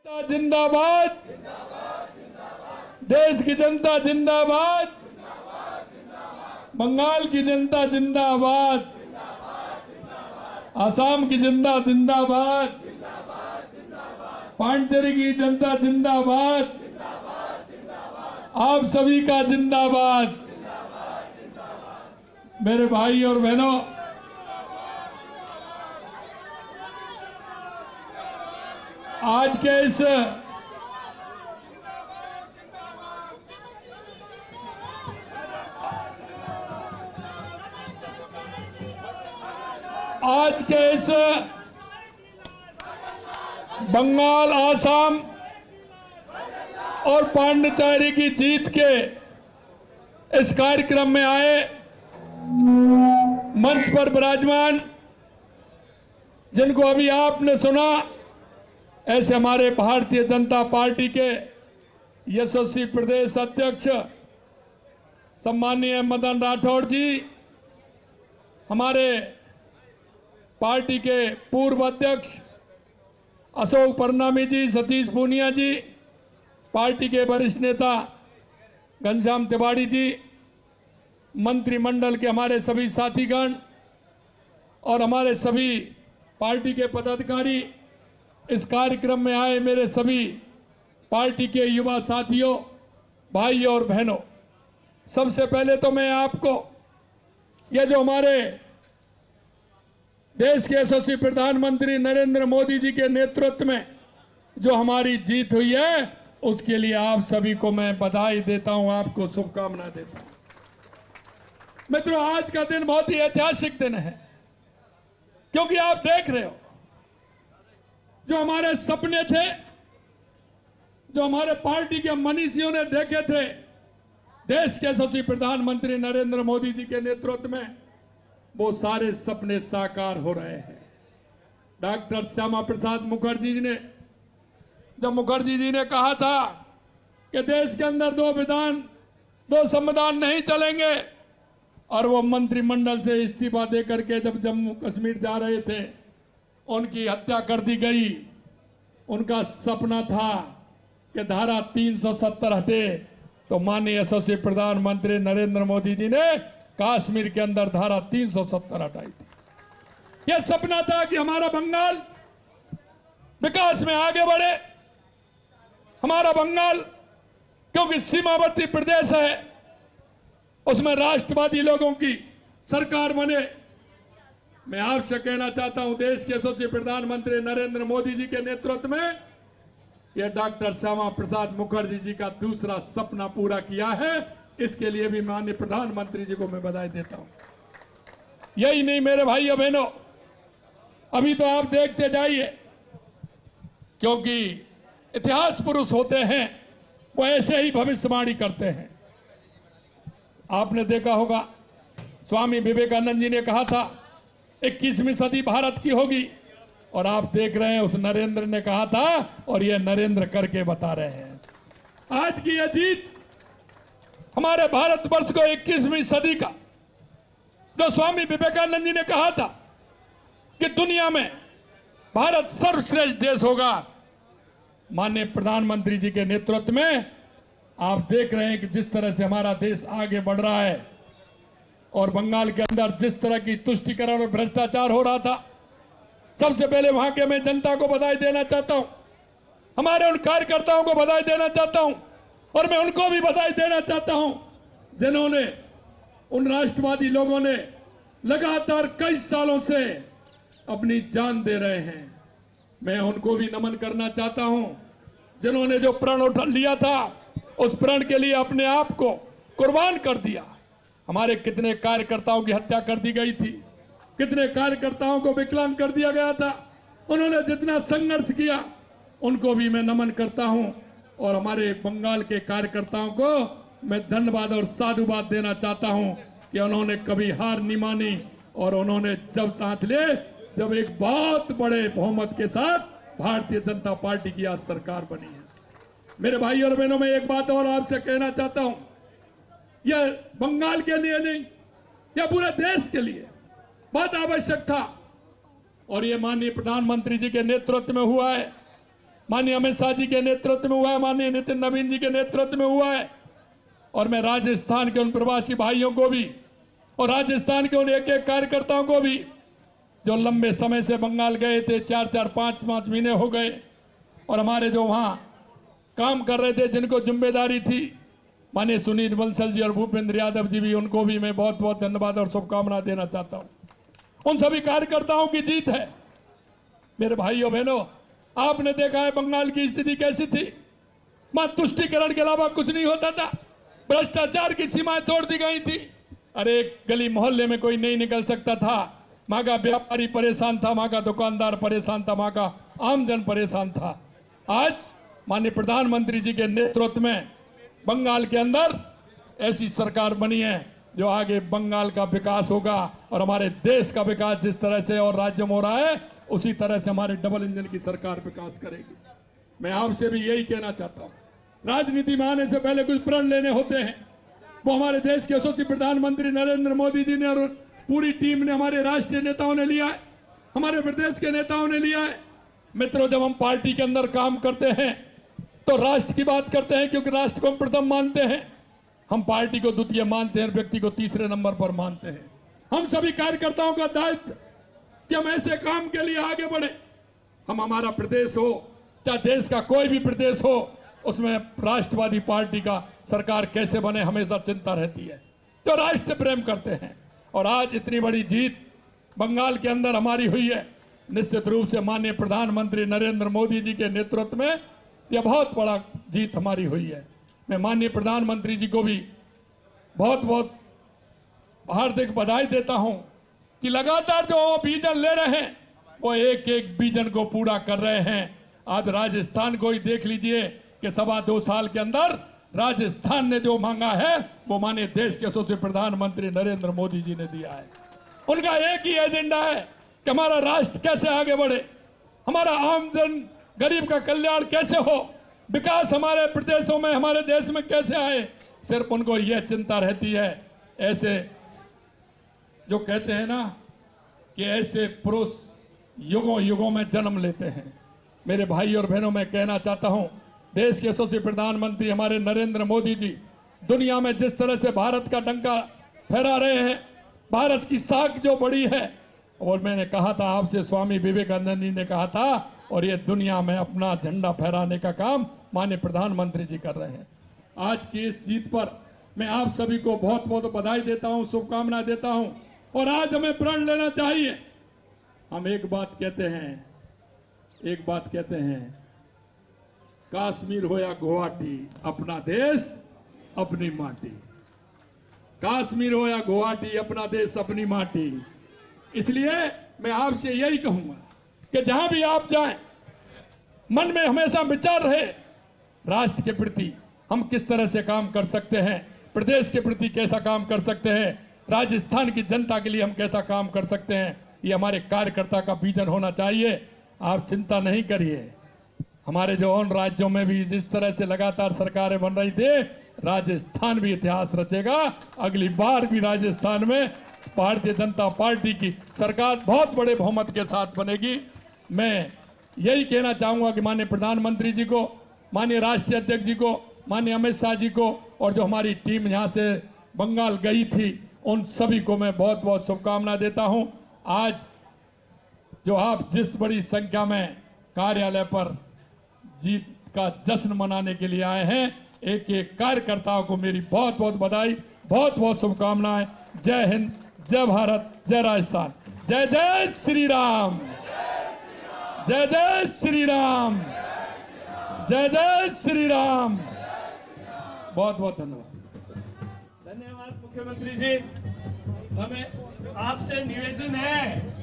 जनता जिंदाबाद, देश की जनता जिंदाबाद, बंगाल की जनता जिंदाबाद, आसाम की जनता जिंदाबाद, पांडिचेरी की जनता जिंदाबाद, आप सभी का जिंदाबाद। मेरे भाई और बहनों, आज के इस बंगाल, आसाम और पांडिचेरी की जीत के इस कार्यक्रम में आए मंच पर विराजमान, जिनको अभी आपने सुना, ऐसे हमारे भारतीय जनता पार्टी के यशस्वी प्रदेश अध्यक्ष सम्माननीय मदन राठौड़ जी, हमारे पार्टी के पूर्व अध्यक्ष अशोक परनामी जी, सतीश पूनिया जी, पार्टी के वरिष्ठ नेता घनश्याम तिवारी जी, मंत्रिमंडल के हमारे सभी साथीगण और हमारे सभी पार्टी के पदाधिकारी, इस कार्यक्रम में आए मेरे सभी पार्टी के युवा साथियों, भाई और बहनों, सबसे पहले तो मैं आपको यह जो हमारे देश के यशस्वी प्रधानमंत्री नरेंद्र मोदी जी के नेतृत्व में जो हमारी जीत हुई है, उसके लिए आप सभी को मैं बधाई देता हूं, आपको शुभकामनाएं देता हूं। मित्रों, आज का दिन बहुत ही ऐतिहासिक दिन है, क्योंकि आप देख रहे हो, जो हमारे सपने थे, जो हमारे पार्टी के मनीषियों ने देखे थे, देश के यशस्वी प्रधानमंत्री नरेंद्र मोदी जी के नेतृत्व में वो सारे सपने साकार हो रहे हैं। डॉक्टर श्यामा प्रसाद मुखर्जी जी ने, जब मुखर्जी जी ने कहा था कि देश के अंदर दो संविधान नहीं चलेंगे, और वो मंत्रिमंडल से इस्तीफा देकर के जब जम्मू कश्मीर जा रहे थे, उनकी हत्या कर दी गई। उनका सपना था कि धारा 370 हटे, तो माननीय यशस्वी प्रधानमंत्री नरेंद्र मोदी जी ने कश्मीर के अंदर धारा 370 हटाई थी। यह सपना था कि हमारा बंगाल विकास में आगे बढ़े। हमारा बंगाल, क्योंकि सीमावर्ती प्रदेश है, उसमें राष्ट्रवादी लोगों की सरकार बने। मैं आपसे कहना चाहता हूं, देश के यशस्वी प्रधानमंत्री नरेंद्र मोदी जी के नेतृत्व में यह डॉक्टर श्यामा प्रसाद मुखर्जी जी का दूसरा सपना पूरा किया है। इसके लिए भी माननीय प्रधानमंत्री जी को मैं बधाई देता हूं। यही नहीं मेरे भाई और बहनों, अभी तो आप देखते जाइए, क्योंकि इतिहास पुरुष होते हैं, वो ऐसे ही भविष्यवाणी करते हैं। आपने देखा होगा, स्वामी विवेकानंद जी ने कहा था 21वीं सदी भारत की होगी, और आप देख रहे हैं उस नरेंद्र ने कहा था, और ये नरेंद्र करके बता रहे हैं। आज की यह जीत हमारे भारतवर्ष को 21वीं सदी का, जो स्वामी विवेकानंद जी ने कहा था कि दुनिया में भारत सर्वश्रेष्ठ देश होगा, माननीय प्रधानमंत्री जी के नेतृत्व में आप देख रहे हैं कि जिस तरह से हमारा देश आगे बढ़ रहा है, और बंगाल के अंदर जिस तरह की तुष्टीकरण और भ्रष्टाचार हो रहा था, सबसे पहले वहां के मैं जनता को बधाई देना चाहता हूं, हमारे उन कार्यकर्ताओं को बधाई देना चाहता हूं, और मैं उनको भी बधाई देना चाहता हूं जिन्होंने, उन राष्ट्रवादी लोगों ने लगातार कई सालों से अपनी जान दे रहे हैं। मैं उनको भी नमन करना चाहता हूं जिन्होंने जो प्रण उठा लिया था, उस प्रण के लिए अपने आप को कुर्बान कर दिया। हमारे कितने कार्यकर्ताओं की हत्या कर दी गई थी, कितने कार्यकर्ताओं को विकलांग कर दिया गया था। उन्होंने जितना संघर्ष किया, उनको भी मैं नमन करता हूं, और हमारे बंगाल के कार्यकर्ताओं को मैं धन्यवाद और साधुवाद देना चाहता हूं कि उन्होंने कभी हार नहीं मानी, और उन्होंने जब साथ लिए, जब एक बहुत बड़े बहुमत के साथ भारतीय जनता पार्टी की आज सरकार बनी है। मेरे भाई और बहनों, मैं एक बात और आपसे कहना चाहता हूं, यह बंगाल के लिए नहीं, यह पूरे देश के लिए बहुत आवश्यक था, और ये माननीय प्रधानमंत्री जी के नेतृत्व में हुआ है। माननीय अमित शाह जी के नेतृत्व में हुआ है, माननीय नितिन नवीन जी के नेतृत्व में हुआ है। और मैं राजस्थान के उन प्रवासी भाइयों को भी और राजस्थान के उन एक एक कार्यकर्ताओं को भी जो लंबे समय से बंगाल गए थे, 4-4, 5-5 महीने हो गए, और हमारे जो वहां काम कर रहे थे, जिनको जिम्मेदारी थी, माननीय सुनील बंसल जी और भूपेंद्र यादव जी भी, उनको भी मैं बहुत बहुत धन्यवाद और शुभकामना देना चाहता हूं। उन सभी कार्यकर्ताओं की जीत है। मेरे भाइयों बहनों, आपने देखा है बंगाल की स्थिति कैसी थी। मां तुष्टीकरण के अलावा कुछ नहीं होता था। भ्रष्टाचार की सीमाएं तोड़ दी गई थी। अरे एक गली मोहल्ले में कोई नहीं निकल सकता था। वहां का व्यापारी परेशान था, वहां का दुकानदार परेशान था, वहां का आमजन परेशान था। आज माननीय प्रधानमंत्री जी के नेतृत्व में बंगाल के अंदर ऐसी सरकार बनी है जो आगे बंगाल का विकास होगा और हमारे देश का विकास जिस तरह से और राज्यों में हो रहा है उसी तरह से हमारे डबल इंजन की सरकार विकास करेगी। मैं आपसे भी यही कहना चाहता हूं, राजनीति में आने से पहले कुछ प्रण लेने होते हैं। वो हमारे देश के यशस्वी प्रधानमंत्री नरेंद्र मोदी जी ने और पूरी टीम ने, हमारे राष्ट्रीय नेताओं ने लिया है, हमारे प्रदेश के नेताओं ने लिया है। मित्रों, जब हम पार्टी के अंदर काम करते हैं तो राष्ट्र की बात करते हैं, क्योंकि राष्ट्र को हम प्रथम मानते हैं। हम पार्टी को द्वितीय मानते हैं, व्यक्ति को तीसरे नंबर पर मानते हैं। हम सभी कार्यकर्ताओं का दायित्व कि हम ऐसे काम के लिए आगे बढ़े। हम, हमारा प्रदेश हो चाहे देश का कोई भी प्रदेश हो, उसमें राष्ट्रवादी पार्टी का सरकार कैसे बने हमेशा चिंता रहती है, तो राष्ट्र से प्रेम करते हैं। और आज इतनी बड़ी जीत बंगाल के अंदर हमारी हुई है, निश्चित रूप से माननीय प्रधानमंत्री नरेंद्र मोदी जी के नेतृत्व में यह बहुत बड़ा जीत हमारी हुई है। मैं माननीय प्रधानमंत्री जी को भी बहुत बहुत हार्दिक बधाई देता हूं कि लगातार जो विजन ले रहे हैं वो एक एक विजन को पूरा कर रहे हैं। आज राजस्थान को ही देख लीजिए कि 2.25 साल के अंदर राजस्थान ने जो मांगा है वो माननीय देश के यशस्वी प्रधानमंत्री नरेंद्र मोदी जी ने दिया है। उनका एक ही एजेंडा है कि हमारा राष्ट्र कैसे आगे बढ़े, हमारा आमजन गरीब का कल्याण कैसे हो, विकास हमारे प्रदेशों में, हमारे देश में कैसे आए। सिर्फ उनको यह चिंता रहती है। ऐसे जो कहते हैं ना कि ऐसे पुरुष युगों युगों में जन्म लेते हैं। मेरे भाई और बहनों, मैं कहना चाहता हूं, देश के यशस्वी प्रधानमंत्री हमारे नरेंद्र मोदी जी दुनिया में जिस तरह से भारत का डंका फहरा रहे हैं, भारत की साख जो बड़ी है, और मैंने कहा था आपसे, स्वामी विवेकानंद जी ने कहा था, और ये दुनिया में अपना झंडा फहराने का काम माननीय प्रधानमंत्री जी कर रहे हैं। आज की इस जीत पर मैं आप सभी को बहुत बहुत बधाई देता हूं, शुभकामना देता हूं। और आज हमें प्रण लेना चाहिए। हम एक बात कहते हैं, कश्मीर हो या गुवाहाटी, अपना देश अपनी माटी। कश्मीर हो या गुवाहाटी, अपना देश अपनी माटी। इसलिए मैं आपसे यही कहूंगा कि जहां भी आप जाएं, मन में हमेशा विचार रहे राष्ट्र के प्रति हम किस तरह से काम कर सकते हैं, प्रदेश के प्रति कैसा काम कर सकते हैं, राजस्थान की जनता के लिए हम कैसा काम कर सकते हैं। ये हमारे कार्यकर्ता का विजन होना चाहिए। आप चिंता नहीं करिए, हमारे जो उन राज्यों में भी जिस तरह से लगातार सरकारें बन रही थी, राजस्थान भी इतिहास रचेगा। अगली बार भी राजस्थान में भारतीय जनता पार्टी की सरकार बहुत बड़े बहुमत के साथ बनेगी। मैं यही कहना चाहूंगा कि माननीय प्रधानमंत्री जी को, माननीय राष्ट्रीय अध्यक्ष जी को, माननीय अमित शाह जी को, और जो हमारी टीम यहां से बंगाल गई थी, उन सभी को मैं बहुत बहुत शुभकामना देता हूं। आज जो आप जिस बड़ी संख्या में कार्यालय पर जीत का जश्न मनाने के लिए आए हैं, एक एक कार्यकर्ताओं को मेरी बहुत बहुत बधाई, बहुत बहुत शुभकामनाएं। जय हिंद, जय भारत, जय राजस्थान, जय जय श्री राम, जय जय श्री राम, जय जय श्री राम। बहुत बहुत धन्यवाद। धन्यवाद मुख्यमंत्री जी। हमें आपसे निवेदन है